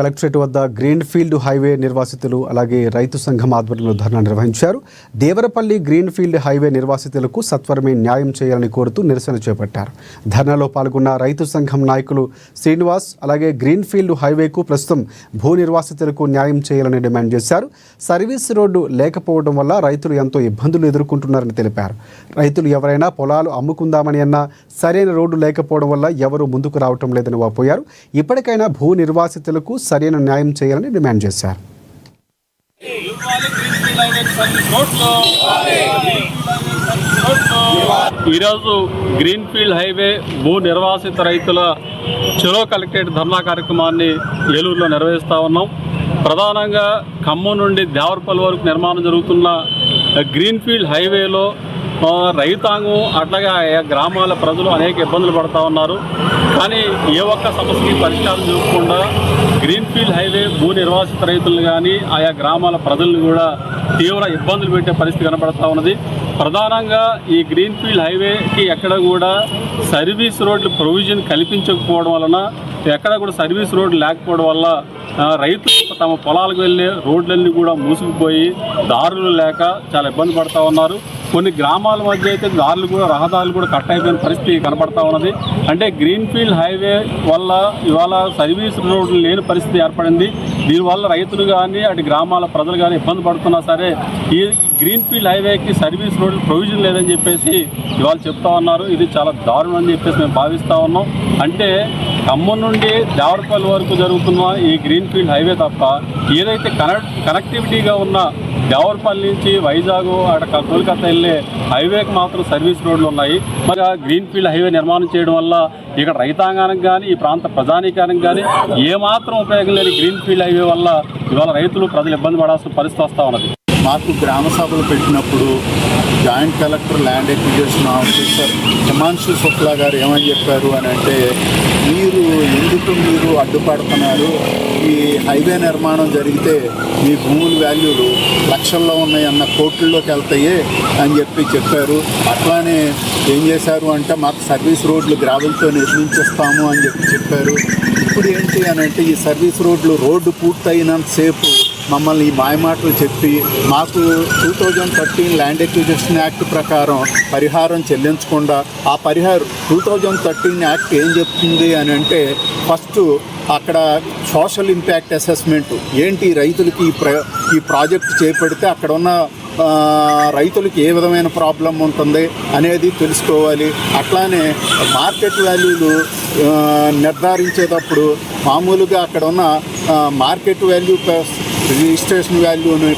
Collectorate వద్ద greenfield highway నిర్వాసితులు అలాగే రైతు సంఘం ఆధ్వర్యంలో ధర్నా నిర్వహించారు. దేవరపల్లి గ్రీన్ఫీల్డ్ హైవే నిర్వాసితులకు సత్వరమే న్యాయం చేయాలని కోరుతూ నిరసన చేపట్టారు. ధర్నాలో పాల్గొన్న రైతు సంఘం నాయకులు శ్రీనివాస్ అలాగే గ్రీన్ఫీల్డ్ హైవేకు ప్రస్తుతం భూ నిర్వాసితులకు న్యాయం చేయాలని డిమాండ్ చేశారు. సర్వీస్ రోడ్డు లేకపోవడం వల్ల రైతులు ఎంతో ఇబ్బందులు ఎదుర్కొంటున్నారని తెలిపారు. రైతులు ఎవరైనా పొలాలు అమ్ముకుందామని అన్నా సరైన రోడ్డు లేకపోవడం వల్ల ఎవరూ ముందుకు రావటం లేదని వాపోయారు. ఇప్పటికైనా భూ నిర్వాసితులకు సరైన న్యాయం చేయాలని డిమాండ్ చేశారు. ఈరోజు గ్రీన్ఫీల్డ్ హైవే భూ నిర్వాసిత రైతుల చెలో కలెక్టరేట్ ధర్నా కార్యక్రమాన్ని ఏలూరులో నిర్వహిస్తూ ఉన్నాం. ప్రధానంగా ఖమ్మం నుండి దేవరపల్లి వరకు నిర్మాణం జరుగుతున్న గ్రీన్ఫీల్డ్ హైవేలో రైతాంగం అట్లాగే ఆయా గ్రామాల ప్రజలు అనేక ఇబ్బందులు పడుతూ ఉన్నారు. కానీ ఏ ఒక్క సమస్యకి పరిష్కారం చూపకుండా గ్రీన్ఫీల్డ్ హైవే భూ నిర్వాసిత రైతులను కానీ ఆయా గ్రామాల ప్రజలను కూడా తీవ్ర ఇబ్బందులు పెట్టే పరిస్థితి కనబడుతూ ఉన్నది. ప్రధానంగా ఈ గ్రీన్ఫీల్డ్ హైవేకి ఎక్కడ కూడా సర్వీస్ రోడ్లు ప్రొవిజన్ కల్పించకపోవడం వలన, ఎక్కడ కూడా సర్వీస్ రోడ్లు లేకపోవడం వల్ల రైతులు తమ పొలాలకు వెళ్ళే రోడ్లన్నీ కూడా మూసుకుపోయి దారులు లేక చాలా ఇబ్బంది పడుతూ ఉన్నారు. కొన్ని గ్రామాల మధ్య అయితే దారులు కూడా రహదారులు కూడా కట్ అయిపోయిన పరిస్థితి కనపడతా ఉన్నది. అంటే గ్రీన్ఫీల్డ్ హైవే వల్ల ఇవాళ సర్వీస్ రోడ్లు లేని పరిస్థితి ఏర్పడింది. దీనివల్ల రైతులు కానీ అటు గ్రామాల ప్రజలు కానీ ఇబ్బంది పడుతున్నా సరే ఈ గ్రీన్ఫీల్డ్ హైవేకి సర్వీస్ రోడ్లు ప్రొవిజన్ లేదని చెప్పేసి ఇవాళ చెప్తా ఉన్నారు. ఇది చాలా దారుణం అని చెప్పేసి మేము భావిస్తూ ఉన్నాం. అంటే ఖమ్మం నుండి దేవరపల్లి వరకు జరుగుతున్న ఈ గ్రీన్ఫీల్డ్ హైవే తప్ప ఏదైతే కనెక్టివిటీగా ఉన్న దేవరపల్లి నుంచి వైజాగ్ అక్కడ కోల్కతా వెళ్ళే హైవేకి మాత్రం సర్వీస్ రోడ్లు ఉన్నాయి. మరి గ్రీన్ఫీల్డ్ హైవే నిర్మాణం చేయడం వల్ల ఇక్కడ రైతాంగానికి కానీ ఈ ప్రాంత ప్రజానీకానికి కానీ ఏమాత్రం ఉపయోగం లేని గ్రీన్ఫీల్డ్ హైవే వల్ల ఇవాళ రైతులు ప్రజలు ఇబ్బంది పడాల్సిన పరిస్థితి వస్తూ ఉన్నది. మాకు గ్రామ సభలు పెట్టినప్పుడు joint collector land acquisition officer Himanshu Shukla గారు ఏమని చెప్పారు అని అంటే, మీరు అడ్డుపడుతున్నారు, ఈ హైవే నిర్మాణం జరిగితే మీ భూముల వాల్యూలు లక్షల్లో ఉన్నాయన్న కోట్లలోకి వెళ్తాయి అని చెప్పారు. అట్లానే ఏం చేశారు అంటే మాకు సర్వీస్ రోడ్లు గ్రావెల్తో నిర్మించేస్తాము అని చెప్పారు. ఇప్పుడు ఏంటి అని అంటే ఈ సర్వీస్ రోడ్డు పూర్తయినంతసేపు మమ్మల్ని ఈ మాయమాటలు చెప్పి మాకు 2013 ల్యాండ్ ఎక్విజిషన్ యాక్ట్ ప్రకారం పరిహారం చెల్లించకుండా, ఆ 2013 యాక్ట్ ఏం చెప్తుంది అని అంటే ఫస్ట్ అక్కడ సోషల్ ఇంపాక్ట్ అసెస్మెంట్ ఏంటి, రైతులకి ఈ ప్రాజెక్ట్ చేపడితే అక్కడ ఉన్న రైతులకి ఏ విధమైన ప్రాబ్లం ఉంటుంది అనేది తెలుసుకోవాలి. అట్లానే మార్కెట్ వాల్యూలు నిర్ధారించేటప్పుడు మామూలుగా అక్కడ ఉన్న మార్కెట్ వాల్యూ ప్లస్ రిజిస్ట్రేషన్ వాల్యూని